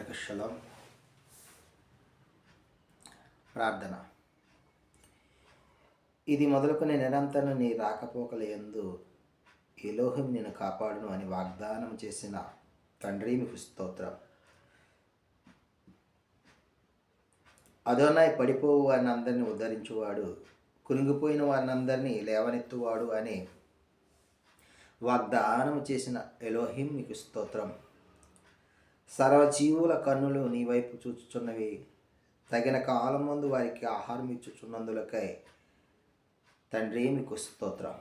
అందరికి షలోం. ప్రార్థన. ఇది మొదలుకొని నిరంతరం నీ రాకపోకలయందు ఎలోహిం నిన్ను కాపాడును అని వాగ్దానం చేసిన తండ్రి మీకు స్తోత్రం. అదోనాయ్ పడిపోవు వారిని అందరినీ ఉద్ధరించువాడు, కురింగిపోయిన వారిని అందరినీ లేవనెత్తువాడు అని వాగ్దానం చేసిన ఎలోహిం మీకు స్తోత్రం. సర్వజీవుల కన్నులు నీ వైపు చూచుచున్నవి, తగిన కాలం ముందు వారికి ఆహారం ఇచ్చుచున్నందులకై తండ్రి మీకు స్తోత్రం.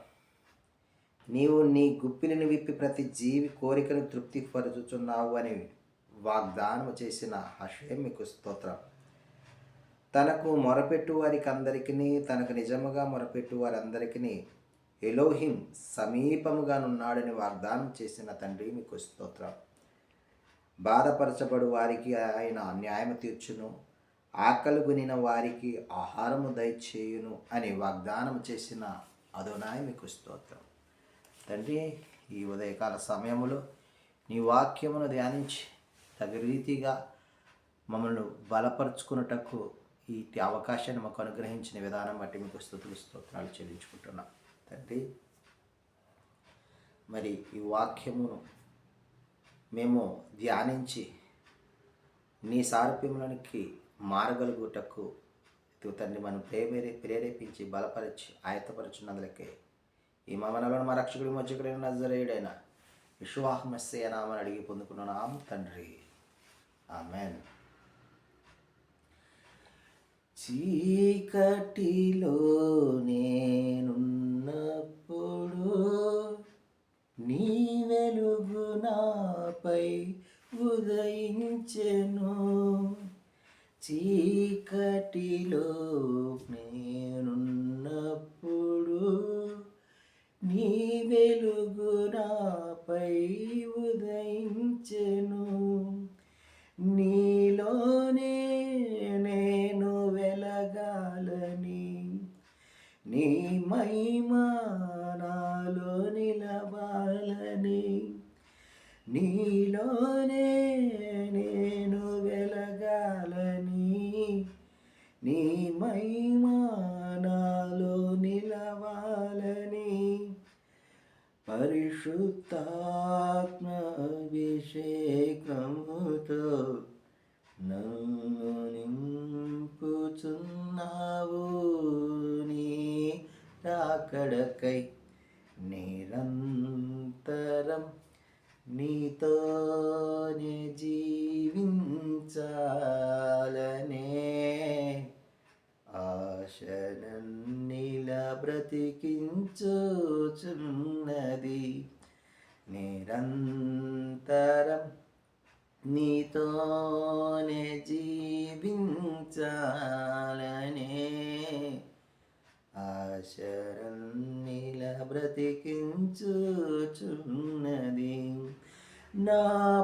నీవు నీ గుప్పిలిని విప్పి ప్రతి జీవి కోరికను తృప్తిపరచుచున్నావు అని వాగ్దానం చేసిన హషేం మీకు స్తోత్రం. తనకు మొరపెట్టు వారికి అందరికీ, తనకు నిజముగా మొరపెట్టు వారందరికీ ఎలోహిం సమీపముగానున్నాడని వాగ్దానం చేసిన తండ్రి మీకు స్తోత్రం. బాధపరచబడు వారికి ఆయన న్యాయం తీర్చును, ఆకలి కొనిన వారికి ఆహారము దయచేయును అని వాగ్దానం చేసిన అదోనాయ్ మీకు స్తోత్రం. తండ్రి, ఈ ఉదయకాల సమయంలో నీ వాక్యమును ధ్యానించి తగు రీతిగా మమ్మల్ని బలపరుచుకున్నటకు ఈ అవకాశాన్ని మాకు అనుగ్రహించిన విధానం బట్టి మీకు స్తుతులు స్తోత్రాలు చెల్లించుకుంటున్నాం. తండ్రి, మరి ఈ వాక్యమును మేము ధ్యానించి నీ సారూప్యములోనికి మారగలుగుటకు తండ్రి మనం ప్రేరేపించి బలపరిచి ఆయత్తపరచున్నందులకే ఈ మమనలను మా రక్షకుడి మోచకుడైన నజరేయుడైన యెషూవా మెస్సీయ నామమున అడిగి పొందుకున్నాం తండ్రి, ఆమేన్. చీకటిలో నేనున్నప్పుడు నీ వెలుగు నాపై ఉదయించెను, చీకటిలో నేనున్నప్పుడు నీ వెలుగు నాపై ఉదయించెను, నీలోనే నేను వెలగాలని నీ మహిమ నాలో నిలవాలని, నీలోనే నేను వెలగాలని నీ మహిమ నాలో నిలవాలని పరిశుద్ధాత్మ అభిషేకముతో నన్ను నింపుచున్నావు, నీ రాకడకై నిరంతరం నీతోనే జీవించాలనే ఆశనన్నిలా బ్రతికించుచున్నది, నిరంతరం నీతోనే జీవించాలనే ఆశరన్నిలా బ్రతికించుచున్నది. నా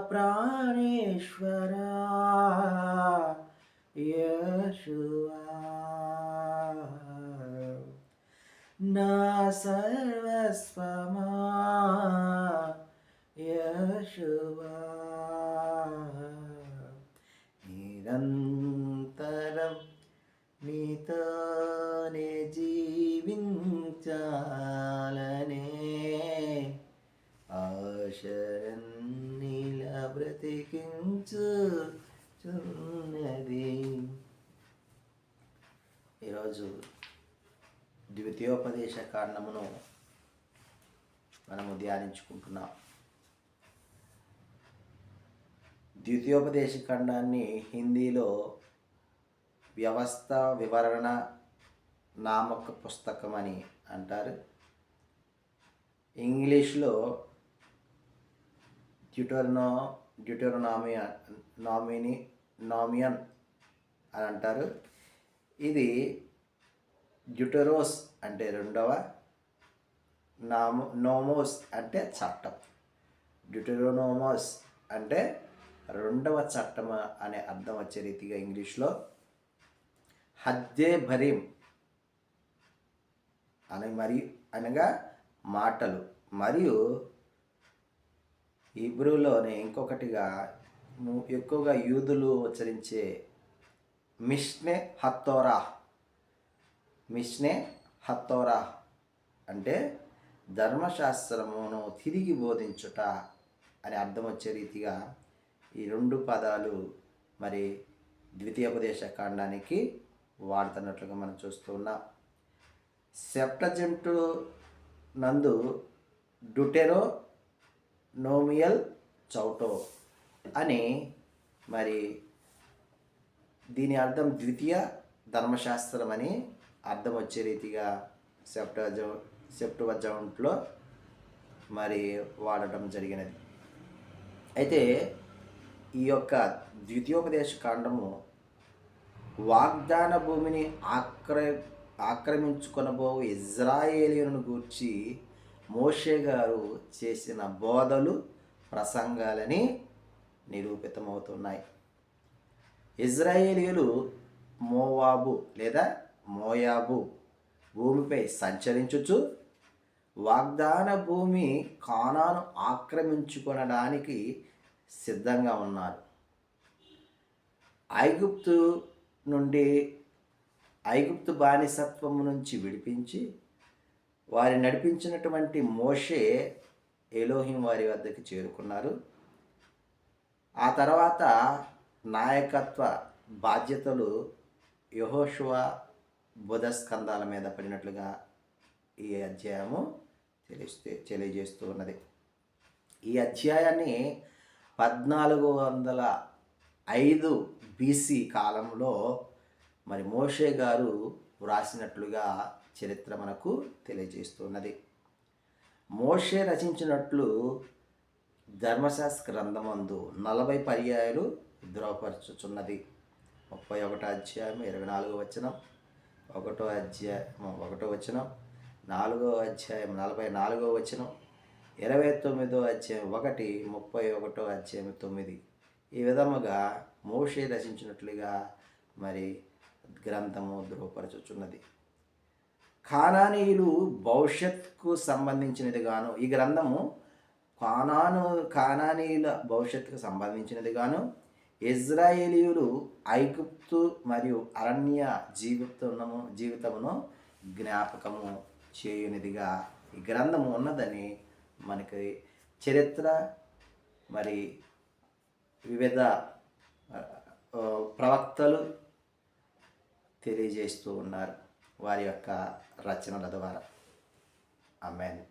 ప్రాణేశ్వరా యెషూవా, నా సర్వస్వమా యెషూవా, నిరంతరం నీతోనే జీవించాలనే ఆశరన్నిలా బ్రతికించుచున్నది. ఈరోజు ద్వితీయోపదేశ కాండమును మనము ధ్యానించుకుంటున్నాం. ద్వితీయోపదేశ ఖండాన్ని హిందీలో వ్యవస్థ వివరణ నామక పుస్తకం అని అంటారు. ఇంగ్లీష్లో డ్యూటెరోనామియన్ అని అంటారు. ఇది డ్యూటెరోస్ అంటే రెండవ, నోమోస్ అంటే చట్టం. డ్యూటెరోనోమోస్ అంటే రెండవ చట్టం అనే అర్థం వచ్చే రీతిగా ఇంగ్లీష్లో హద్దే భరీం అనగా మాటలు, మరియు హీబ్రూలోనే ఇంకొకటిగా ఎక్కువగా యూదులు ఉచ్చరించే మిష్నే హత్తోరా. మిష్నే హత్తోరా అంటే ధర్మశాస్త్రమును తిరిగి బోధించుట అని అర్థం వచ్చే రీతిగా ఈ రెండు పదాలు మరి ద్వితీయోపదేశ కాండానికి వాడుతున్నట్లుగా మనం చూస్తూ ఉన్నాం. సెప్టజెంటు నందు డుటెరో నోమియల్ చౌటో అని మరి దీని అర్థం ద్వితీయ ధర్మశాస్త్రం అని అర్థం వచ్చే రీతిగా సెప్టువజెంట్లో మరి వాడటం జరిగినది. అయితే ఈ యొక్క ద్వితీయోపదేశ కాండము వాగ్దాన భూమిని ఆక్రమించుకొనబో ఇజ్రాయేలీయులను గూర్చి మోషే గారు చేసిన బోధలు ప్రసంగాలని నిరూపితమవుతున్నాయి. ఇజ్రాయేలీయులు మోవాబు లేదా మోయాబు భూమిపై సంచరించుచు వాగ్దాన భూమి కానాను ఆక్రమించుకొనడానికి సిద్ధంగా ఉన్నారు. ఐగుప్తు బానిసత్వము నుంచి విడిపించి వారి నడిపించినటువంటి మోషే ఎలోహిం వారి వద్దకు చేరుకున్నారు. ఆ తర్వాత నాయకత్వ బాధ్యతలు యెహోషువ బుధస్కంధాల మీద పడినట్లుగా ఈ అధ్యాయము తెలియజేస్తూ ఉన్నది. ఈ అధ్యాయాన్ని 1405 BC కాలంలో మరి మోషే గారు వ్రాసినట్లుగా చరిత్ర మనకు తెలియజేస్తున్నది. మోషే రచించినట్లు ధర్మశాస్త్ర గ్రంథమందు 40 పర్యాయాలు ధృవపరచుచున్నది. 31వ అధ్యాయం 24వ వచనం, 1వ అధ్యాయం 1వ వచనం, 4వ అధ్యాయం 44వ వచనం, 29వ అధ్యాయం 1, 31వ అధ్యాయం 9 ఈ విధముగా మోషే రచించినట్లుగా మరి గ్రంథము ధృవపరచుచున్నది. కానానీయులు భవిష్యత్తుకు సంబంధించినది గాను ఈ గ్రంథము కానానీయుల భవిష్యత్తుకు సంబంధించినది గాను ఇజ్రాయేలీయులు ఐగుప్తు మరియు అరణ్య జీవితమును జ్ఞాపకము చేయనిదిగా ఈ గ్రంథము ఉన్నదని మనకి చరిత్ర మరి వివిధ ప్రవక్తలు తెలియజేస్తూ ఉన్నారు వారి యొక్క రచనల ద్వారా. ఆమేన్.